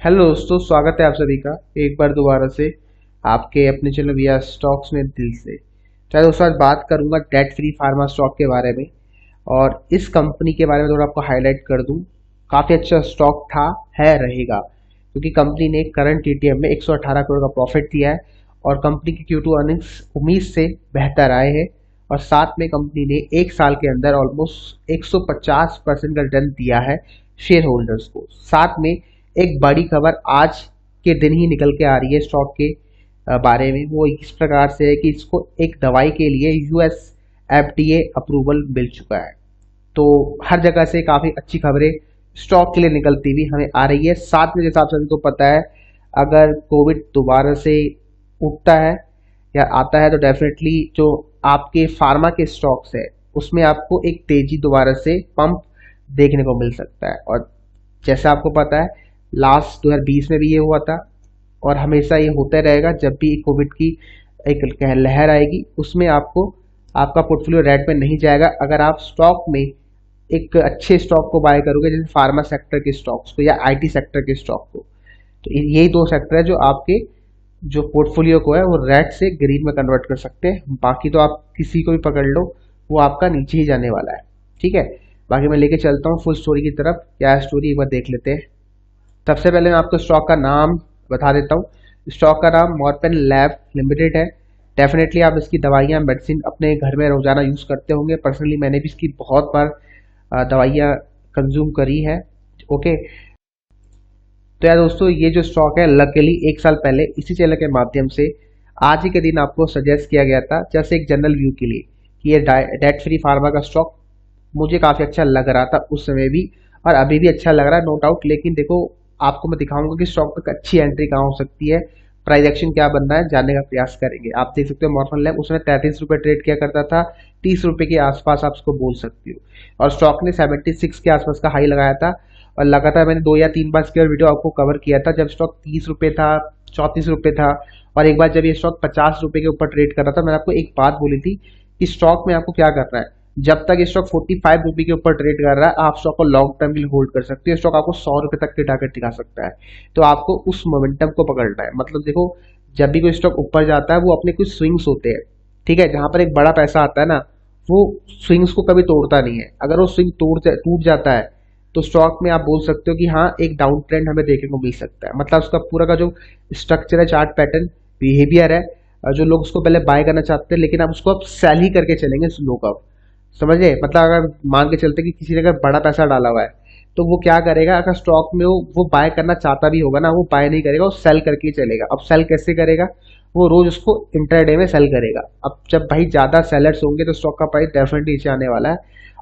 Hello दोस्तों, स्वागत है आप सभी का एक बार दोबारा से आपके अपने चैनल वी आर स्टॉक्स में दिल से। तो दोस्तों आज बात करूंगा डेट फ्री फार्मा स्टॉक के बारे में और इस कंपनी के बारे में थोड़ा आपको हाईलाइट कर दूं। काफ़ी अच्छा स्टॉक था, है, रहेगा, क्योंकि कंपनी ने करंट टीटीएम में 118 करोड़ का प्रॉफिट दिया है और कंपनी की Q2 अर्निंग्स उम्मीद से बेहतर आए हैं और साथ में कंपनी ने एक साल के अंदर ऑलमोस्ट 150% का रिटर्न दिया है शेयर होल्डर्स को। साथ में एक बड़ी खबर आज के दिन ही निकल के आ रही है स्टॉक के बारे में, वो इस प्रकार से है कि इसको एक दवाई के लिए यूएस एफडीए अप्रूवल मिल चुका है। तो हर जगह से काफ़ी अच्छी खबरें स्टॉक के लिए निकलती हुई हमें आ रही है। साथ में जैसा आप सभी को पता है, अगर कोविड दोबारा से उठता है या आता है तो डेफिनेटली जो आपके फार्मा के स्टॉक्स है उसमें आपको एक तेजी दोबारा से पंप देखने को मिल सकता है। और जैसा आपको पता है लास्ट 2020 में भी ये हुआ था और हमेशा ये होता रहेगा। जब भी कोविड की एक लहर आएगी उसमें आपको आपका पोर्टफोलियो रेड में नहीं जाएगा अगर आप स्टॉक में एक अच्छे स्टॉक को बाय करोगे, जैसे फार्मा सेक्टर के स्टॉक्स को या आईटी सेक्टर के स्टॉक को। तो यही दो सेक्टर है जो आपके जो पोर्टफोलियो को है वो रेड से ग्रीन में कन्वर्ट कर सकते हैं। बाकी तो आप किसी को भी पकड़ लो, वो आपका नीचे ही जाने वाला है। ठीक है, बाकी मैं लेके चलता हूँ फुल स्टोरी की तरफ। क्या स्टोरी एक बार देख लेते हैं। सबसे पहले मैं आपको स्टॉक का नाम बता देता हूँ। स्टॉक का नाम मॉर्पेन लैब लिमिटेड है। डेफिनेटली आप इसकी दवाइयाँ मेडिसिन अपने घर में रोजाना यूज़ करते होंगे। पर्सनली मैंने भी इसकी बहुत बार दवाइयाँ कंज्यूम करी है। ओके, तो यार दोस्तों ये जो स्टॉक है लकीली एक साल पहले इसी चैनल के माध्यम से आज ही के दिन आपको सजेस्ट किया गया था, जैसे एक जनरल व्यू के लिए, कि ये डेट फ्री फार्मा का स्टॉक मुझे काफ़ी अच्छा लग रहा था उस समय भी और अभी भी अच्छा लग रहा है, नो डाउट। लेकिन देखो, आपको मैं दिखाऊंगा कि स्टॉक में अच्छी एंट्री कहाँ हो सकती है, प्राइस एक्शन क्या बनना है, जानने का प्रयास करेंगे। आप देख सकते हो मॉर्फन लैब उसमें 33 रुपये ट्रेड किया करता था, 30 रुपये के आसपास आप उसको बोल सकते हो। और स्टॉक ने 76 के आसपास का हाई लगाया था और लगातार मैंने 2 या 3 बार इसके वीडियो आपको कवर किया था, जब स्टॉक 30 रुपये था, 34 रुपये था। और एक बार जब ये स्टॉक 50 रुपये के ऊपर ट्रेड कर रहा था, मैंने आपको एक बात बोली थी कि स्टॉक में आपको क्या करना है, जब तक ये स्टॉक 45 रुपये के ऊपर ट्रेड कर रहा है आप स्टॉक को लॉन्ग टर्म के लिए होल्ड कर सकते हो। स्टॉक आपको 100 रुपये तक के टारगेट दिखा सकता है। तो आपको उस मोमेंटम को पकड़ना है। मतलब देखो, जब भी कोई स्टॉक ऊपर जाता है वो अपने कुछ स्विंग्स होते हैं, ठीक है, जहां पर एक बड़ा पैसा आता है ना, वो स्विंग्स को कभी तोड़ता नहीं है। अगर वो स्विंग टूट जाता है तो स्टॉक में आप बोल सकते हो कि हाँ, एक डाउन ट्रेंड हमें देखने को मिल सकता है। मतलब उसका पूरा का जो स्ट्रक्चर है, चार्ट पैटर्न, बिहेवियर है, जो लोग उसको पहले बाय करना चाहते हैं लेकिन अब उसको अब सेल ही करके चलेंगे लोग। अब समझे, मतलब अगर मान के चलते कि किसी ने अगर बड़ा पैसा डाला हुआ है तो वो क्या करेगा, अगर स्टॉक में वो बाय करना चाहता भी होगा ना, वो बाय नहीं करेगा, वो सेल करके ही चलेगा। अब सेल कैसे करेगा, वो रोज उसको इंटरडे में सेल करेगा। अब जब भाई ज्यादा सेलर्स होंगे तो स्टॉक का प्राइस डेफिनेटली नीचे आने वाला है।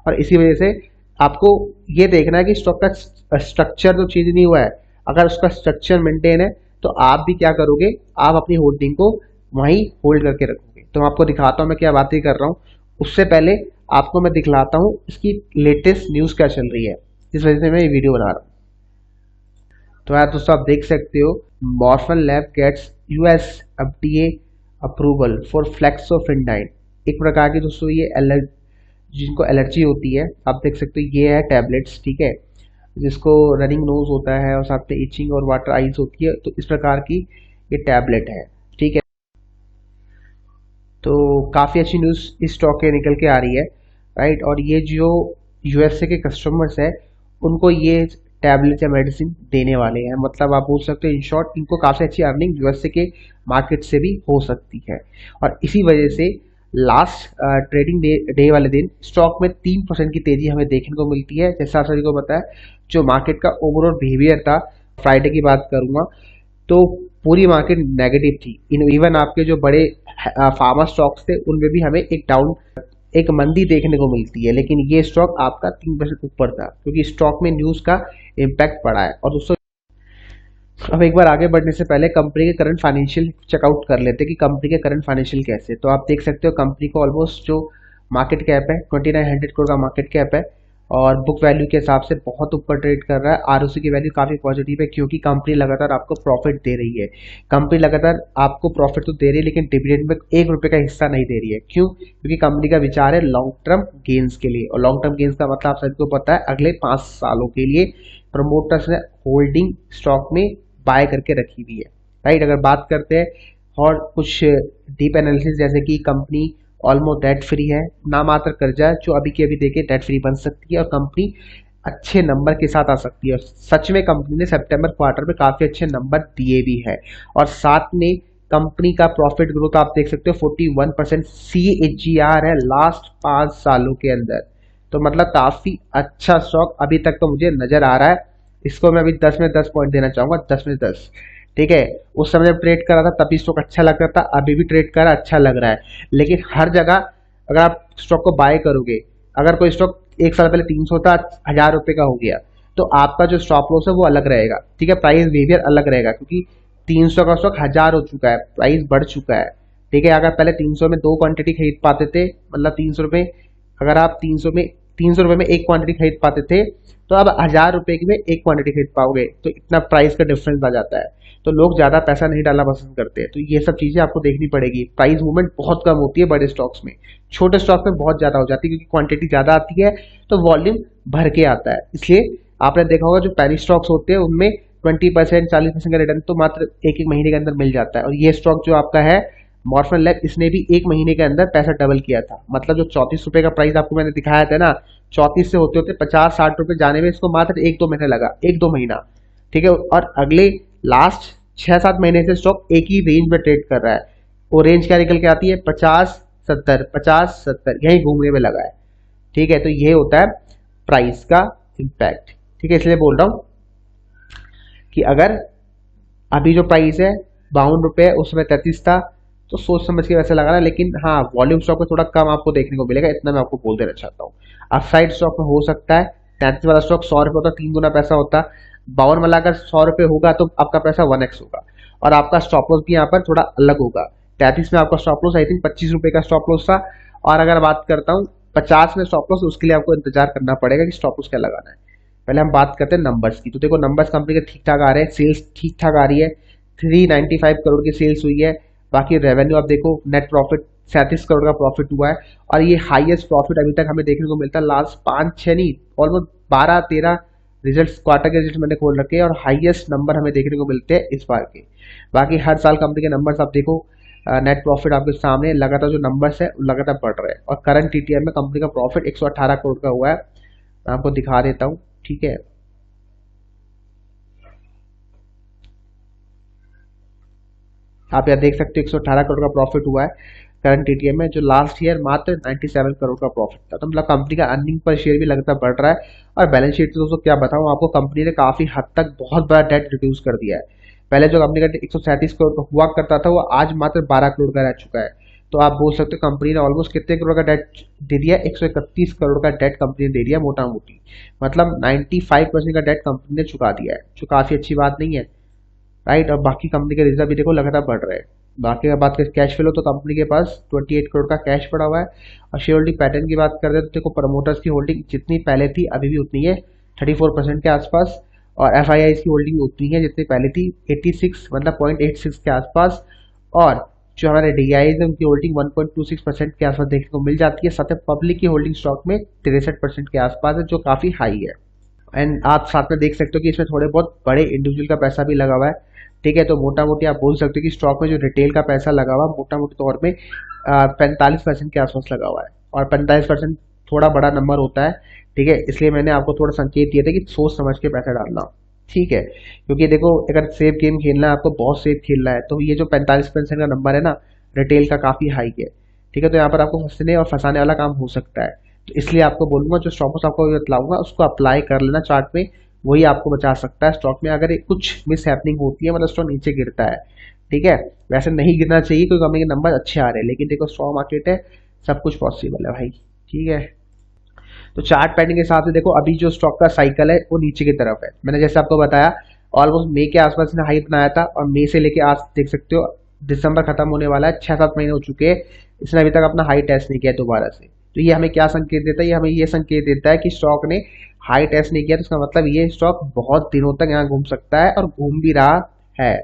और इसी वजह से आपको ये देखना है कि स्टॉक का स्ट्रक्चर तो चेंज नहीं हुआ है। अगर उसका स्ट्रक्चर मेंटेन है तो आप भी क्या करोगे, आप अपनी होल्डिंग को वहीं होल्ड करके रखोगे। तो मैं आपको दिखाता हूँ मैं क्या बातें कर रहा हूँ। उससे पहले आपको मैं दिखलाता हूँ इसकी लेटेस्ट न्यूज़ क्या चल रही है, जिस वजह से मैं ये वीडियो बना रहा हूँ। तो यार दोस्तों आप देख सकते हो, Morphen lab gets US FDA approval for fexofenadine. एक प्रकार की दोस्तों ये जिनको एलर्जी होती है, आप देख सकते हो ये है टैबलेट्स, ठीक है, जिसको रनिंग नोज होता है और साथ में इचिंग और वाटर आइज होती है। तो इस प्रकार की ये टैबलेट है, ठीक है। तो काफ़ी अच्छी न्यूज़ इस स्टॉक के निकल के आ रही है, राइट। और ये जो यूएसए के कस्टमर्स है उनको ये टैबलेट या मेडिसिन देने वाले हैं। मतलब आप बोल सकते हो इन शॉर्ट इनको काफ़ी अच्छी अर्निंग यूएसए के मार्केट से भी हो सकती है। और इसी वजह से लास्ट ट्रेडिंग डे वाले दिन स्टॉक में 3% की तेजी हमें देखने को मिलती है। जैसा आप सभी को पता है, जो मार्केट का ओवरऑल बिहेवियर था, फ्राइडे की बात करूंगा तो पूरी मार्केट नेगेटिव थी। इवन आपके जो बड़े फार्मा स्टॉक्स थे उनमें भी हमें एक मंदी देखने को मिलती है। लेकिन ये स्टॉक आपका 3% ऊपर था क्योंकि स्टॉक में न्यूज़ का इम्पैक्ट पड़ा है। और दोस्तों अब एक बार आगे बढ़ने से पहले कंपनी के करंट फाइनेंशियल चेकआउट कर लेते हैं कि कंपनी के करंट फाइनेंशियल कैसे। तो आप देख सकते हो कंपनी को ऑलमोस्ट जो मार्केट कैप है 2900 करोड़ का मार्केट कैप है और बुक वैल्यू के हिसाब से बहुत ऊपर ट्रेड कर रहा है। आरओसी की वैल्यू काफ़ी पॉजिटिव है क्योंकि कंपनी लगातार आपको प्रॉफिट दे रही है। कंपनी लगातार आपको प्रॉफिट तो दे रही है लेकिन डिविडेंड में 1 रुपये का हिस्सा नहीं दे रही है। क्यों? क्योंकि कंपनी का विचार है लॉन्ग टर्म गेन्स के लिए। और लॉन्ग टर्म गेन्स का मतलब आप सबको पता है, अगले 5 सालों के लिए प्रमोटर्स ने होल्डिंग स्टॉक में बाय करके रखी हुई है, राइट। अगर बात करते हैं और कुछ डीप एनालिसिस, जैसे कि कंपनी ऑलमोस्ट डेट फ्री है, नामात्र कर्जा है जो अभी के अभी देके डेट फ्री बन सकती है और कंपनी अच्छे नंबर के साथ आ सकती है। और सच में कंपनी ने सितंबर क्वार्टर में काफी अच्छे नंबर दिए भी है, और साथ में कंपनी का प्रॉफिट ग्रोथ आप देख सकते हो 41% CAGR है लास्ट 5 सालों के अंदर। तो मतलब काफी अच्छा स्टॉक अभी तक तो मुझे नजर आ रहा है। इसको मैं अभी 10 में 10 पॉइंट देना चाहूंगा, 10 में 10। ठीक है, उस समय जब ट्रेड कर रहा था तभी स्टॉक अच्छा लग रहा था, अभी भी ट्रेड कर रहा अच्छा लग रहा है। लेकिन हर जगह अगर आप स्टॉक को बाय करोगे, अगर कोई स्टॉक एक साल पहले 300 था, 1000 रुपए का हो गया, तो आपका जो स्टॉप लॉस है वो अलग रहेगा। ठीक है, प्राइस बिहेवियर अलग रहेगा, क्योंकि 300 का स्टॉक 1000 हो चुका है, प्राइस बढ़ चुका है। ठीक है, अगर पहले 300 में 2 क्वांटिटी खरीद पाते थे, मतलब 300 रुपए, अगर आप 300 रुपए में एक क्वांटिटी खरीद पाते थे, तो अब 1000 रुपए की में एक क्वांटिटी खरीद पाओगे, तो इतना प्राइस का डिफरेंस आ जाता है। तो लोग ज्यादा पैसा नहीं डालना पसंद करते हैं। तो ये सब चीजें आपको देखनी पड़ेगी। प्राइस मूवमेंट बहुत कम होती है बड़े स्टॉक्स में, छोटे स्टॉक में बहुत ज्यादा हो जाती है, क्योंकि क्वांटिटी ज्यादा आती है तो वॉल्यूम भर के आता है। इसलिए आपने देखा होगा जो पैनी स्टॉक्स होते हैं उनमें 20% 40% का रिटर्न तो मात्र एक एक महीने के अंदर मिल जाता है। और ये स्टॉक जो आपका है मॉर्फन लैब, इसने भी एक महीने के अंदर पैसा डबल किया था। मतलब जो 34 रुपए का प्राइस आपको मैंने दिखाया था ना, 34 से होते होते 50-60 रुपए जाने में इसको मात्र 1-2 महीने लगा, 1-2 महीना। ठीक है, और अगले लास्ट 6-7 महीने से स्टॉक एक ही रेंज में ट्रेड कर रहा है। वो रेंज क्या निकल के आती है? 50-70, 50-70, यही घूमने में लगा है। ठीक है, तो ये होता है प्राइस का इम्पैक्ट। ठीक है, इसलिए बोल रहा हूं कि अगर अभी जो प्राइस है 52 रुपए, उसमें 33 था, तो सोच समझ के वैसे लगा रहा है। लेकिन हाँ, वॉल्यूम स्टॉक में थोड़ा कम आपको देखने को मिलेगा, इतना मैं आपको बोल देना चाहता हूँ। अपसाइड स्टॉक में हो सकता है 33 वाला स्टॉक 100 रुपए होता, 3 गुना पैसा होता। 52 वाला अगर 100 रुपए होगा तो आपका पैसा 1x होगा, और आपका स्टॉप लॉस भी यहाँ पर थोड़ा अलग होगा। 33 में आपका स्टॉप लॉस आई थिंक 25 रुपए का स्टॉप लॉस था, और अगर बात करता हूँ 50 में स्टॉप लॉस, उसके लिए आपको इंतजार करना पड़ेगा कि स्टॉप लॉस क्या लगाना है। पहले हम बात करते हैं नंबर्स की। तो देखो नंबर्स कंपनी के ठीक ठाक आ रहे हैं, सेल्स ठीक ठाक आ रही है, 395 करोड़ की सेल्स हुई है। बाकी रेवेन्यू आप देखो, नेट प्रॉफिट 37 करोड़ का प्रॉफिट हुआ है, और ये हाईएस्ट प्रॉफिट अभी तक हमें देखने को मिलता है लास्ट 5-6 नहीं, ऑलमोस्ट 12-13 रिजल्ट्स, क्वार्टर के रिजल्ट मैंने खोल रखे हैं, और हाईएस्ट नंबर हमें देखने को मिलते हैं इस बार के। बाकी हर साल कंपनी के नंबर्स आप देखो, नेट प्रॉफिट आपके सामने लगातार जो नंबर्स है लगातार बढ़ रहे हैं, और करंट टीटीएम में कंपनी का प्रॉफिट 118 करोड़ का हुआ है। मैं आपको दिखा देता हूँ। ठीक है, आप यहाँ देख सकते हो 118 करोड़ का प्रॉफिट हुआ है करंट टीटीएम में, जो लास्ट ईयर मात्र 97 करोड़ का प्रॉफिट था। तो मतलब कंपनी का अर्निंग पर शेयर भी लगातार बढ़ रहा है। और बैलेंस शीट से दोस्तों क्या बताऊं आपको, कंपनी ने काफी हद तक बहुत बड़ा डेट रिड्यूस कर दिया है। पहले जो कंपनी का 137 करोड़ का हुआ करता था, वो आज मात्र 12 करोड़ का रह चुका है। तो आप बोल सकते हो कंपनी ने ऑलमोस्ट कितने करोड़ का डेट दे दिया? 131 करोड़ का डेट कंपनी ने दे दिया मोटा मोटी। मतलब 95% का डेट कंपनी ने चुका दिया है, जो काफी अच्छी बात नहीं है, राइट। और बाकी कंपनी के रिजर्व भी देखो लगातार बढ़ रहे हैं। बाकी अगर बात करें कैश फ्लो, तो कंपनी के पास 28 करोड़ का कैश पड़ा हुआ है। और शेयर होल्डिंग पैटर्न की बात करते हैं तो देखो प्रमोटर्स की होल्डिंग जितनी पहले थी अभी भी उतनी है, 34% के आसपास। और FIIs की होल्डिंग उतनी है जितनी पहले थी, 86, मतलब 0.86 के आसपास। और जो हमारे DIs है उनकी होल्डिंग 1.26% के आसपास देखने को मिल जाती है। साथ में पब्लिक की होल्डिंग स्टॉक में 63% के आसपास है, जो काफी हाई है। एंड आप साथ में देख सकते हो कि इसमें थोड़े बहुत बड़े इंडिविजुअल का पैसा भी लगा हुआ है। ठीक है, तो मोटा मोटी आप बोल सकते हो कि स्टॉक में जो रिटेल का पैसा लगा हुआ है मोटा मोटी तौर में 45% के आसपास लगा हुआ है। और 45% थोड़ा बड़ा नंबर होता है। ठीक है, इसलिए मैंने आपको थोड़ा संकेत दिया था कि सोच समझ के पैसा डालना। ठीक है, क्योंकि देखो अगर सेफ गेम खेलना है, आपको बहुत सेफ खेलना है, तो ये जो 45% का नंबर है ना रिटेल का, काफी हाई है। ठीक है, तो यहाँ पर आपको फंसने और फंसाने वाला काम हो सकता है। तो इसलिए आपको बोलूंगा जो स्टॉक लॉस आपको बतलाऊंगा उसको अप्लाई कर लेना चार्ट में, वही आपको बचा सकता है स्टॉक में अगर कुछ मिस हैपनिंग होती है, मतलब स्टॉक नीचे गिरता है। ठीक है, वैसे नहीं गिरना चाहिए क्योंकि कंपनी के नंबर अच्छे आ रहे हैं, लेकिन देखो स्टॉक मार्केट है, सब कुछ पॉसिबल है भाई। ठीक है, तो चार्ट पैटर्न के हिसाब से देखो अभी जो स्टॉक का साइकिल है वो नीचे की तरफ है। मैंने जैसे आपको बताया ऑलमोस्ट मई के आसपास इसने हाई बनाया था, और मई से लेके आज देख सकते हो दिसंबर खत्म होने वाला है, 6-7 महीने हो चुके हैं, इसने अभी तक अपना हाई टेस्ट नहीं किया दोबारा से। तो ये हमें क्या संकेत देता है? ये हमें ये संकेत देता है कि स्टॉक ने हाई टेस्ट नहीं किया, तो इसका मतलब ये स्टॉक बहुत दिनों तक यहाँ घूम सकता है, और घूम भी रहा है।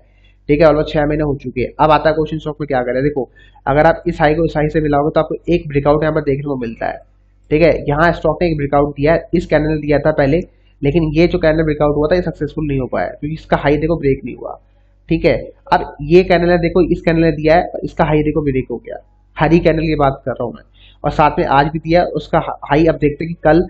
ठीक है, ऑलमोस्ट 6 महीने हो चुके हैं। अब आता है क्वेश्चन स्टॉक में क्या करें। देखो अगर आप इस हाई को इस हाई से मिलाओगे तो आपको एक ब्रेकआउट यहाँ पर देखने को मिलता है। ठीक है, यहाँ स्टॉक ने एक ब्रेकआउट दिया है, इस कैंडल ने दिया था पहले लेकिन ये जो कैंडल ब्रेकआउट हुआ था ये सक्सेसफुल नहीं हो पाया क्योंकि इसका हाई देखो ब्रेक नहीं हुआ। ठीक है, अब ये कैंडल है देखो, इस कैंडल ने दिया है और इसका हाई देखो ब्रेक हो गया, हरी कैंडल की बात कर रहा हूँ मैं, और साथ में आज भी दिया उसका हाई। अब देखते हैं कि कल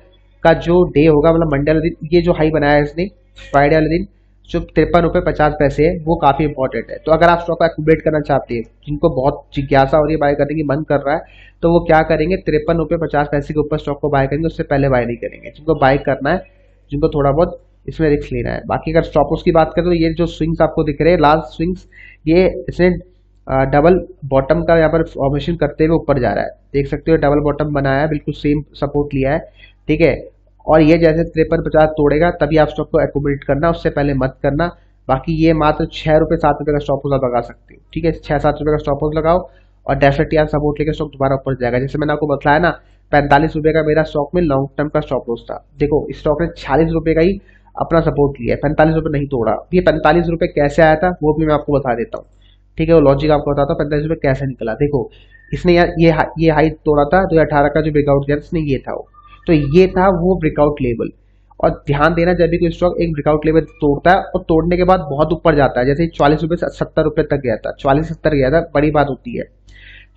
का जो डे होगा, मतलब मंडे वाले दिन, ये जो हाई बनाया है इसने फ्राइडे वाले दिन, जो 53 रुपये 50 पैसे है, वो काफी इंपॉर्टेंट है। तो अगर आप स्टॉक को एक्यूमुलेट करना चाहते हैं, जिनको बहुत जिज्ञासा हो रही है बाय करने की मन कर रहा है, तो वो क्या करेंगे, 53 रुपये 50 पैसे के ऊपर स्टॉक को बाय करेंगे, उससे पहले बाय नहीं करेंगे। जिनको बाय करना है, जिनको थोड़ा बहुत इसमें रिस्क लेना है। बाकी अगर स्टॉप लॉस की बात करें तो ये जो स्विंग्स आपको दिख रहे हैं, लास्ट स्विंग्स, ये इसने डबल बॉटम का यहाँ पर फॉर्मेशन करते हुए ऊपर जा रहा है, देख सकते हो डबल बॉटम बनाया है, बिल्कुल सेम सपोर्ट लिया है। ठीक है, और ये जैसे 53-50 तोड़ेगा तभी आप स्टॉक को एक्यूमुलेट करना, उससे पहले मत करना। बाकी ये मात्र 6 रुपये 7 रुपये का स्टॉप लॉस लगा सकते हो। ठीक है, 6-7 रुपये का स्टॉप लॉस लगाओ और डेफिनेटली आप सपोर्ट लेकर स्टॉक दोबारा ऊपर जाएगा। जैसे मैंने आपको बताया ना, 45 रुपये का मेरा स्टॉक में लॉन्ग टर्म का स्टॉप लॉस था। देखो इस स्टॉक ने 46 रुपये का ही अपना सपोर्ट लिया है, 45 रुपये नहीं तोड़ा। ये 45 रुपये कैसे आया था वो भी मैं आपको बता देता हूँ। ठीक है, वो लॉजिक आपको बताता हूँ 45 रुपये कैसे निकला। देखो इसने यार ये हाई तोड़ा था 2018 का, जो ब्रेकआउट किया इसने, ये था वो, तो ये था वो ब्रेकआउट लेवल। और ध्यान देना, जब भी कोई स्टॉक एक ब्रेकआउट लेवल तोड़ता है और तोड़ने के बाद बहुत ऊपर जाता है, जैसे 44 रुपये से 70 रुपये तक गया था, 40-70 गया था, बड़ी बात होती है।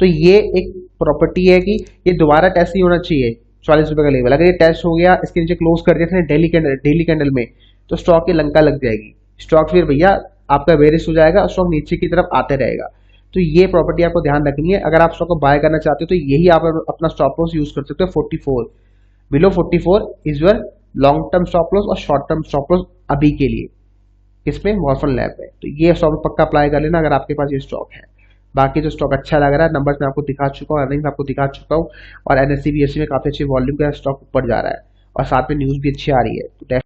तो ये एक प्रॉपर्टी है कि ये दोबारा टेस्ट नहीं होना चाहिए 40 रुपये का लेवल। अगर ये टेस्ट हो गया, इसके नीचे क्लोज कर दिया डेली कैंडल में, तो स्टॉक की लंका लग जाएगी। स्टॉक फिर भैया आपका बेरिश हो जाएगा और स्टॉक नीचे की तरफ आते रहेगा। तो ये प्रॉपर्टी आपको ध्यान रखनी है। अगर आप स्टॉक को बाय करना चाहते हो तो यही आप अपना स्टॉप लॉस यूज कर सकते हो, 44, below 44 is your long term stop loss और शॉर्ट टर्म स्टॉप लॉस अभी के लिए। किसमें, मॉर्फन लैब है। तो ये स्टॉक पक्का अप्लाई कर लेना अगर आपके पास ये स्टॉक है। बाकी जो स्टॉक अच्छा लग रहा है, नंबर्स मैं आपको दिखा चुका हूँ, अर्निंग्स आपको दिखा चुका हूँ, और एनएससी बीएससी में काफी अच्छी वॉल्यूम का स्टॉक ऊपर जा रहा है और साथ में न्यूज भी अच्छी आ रही है। तो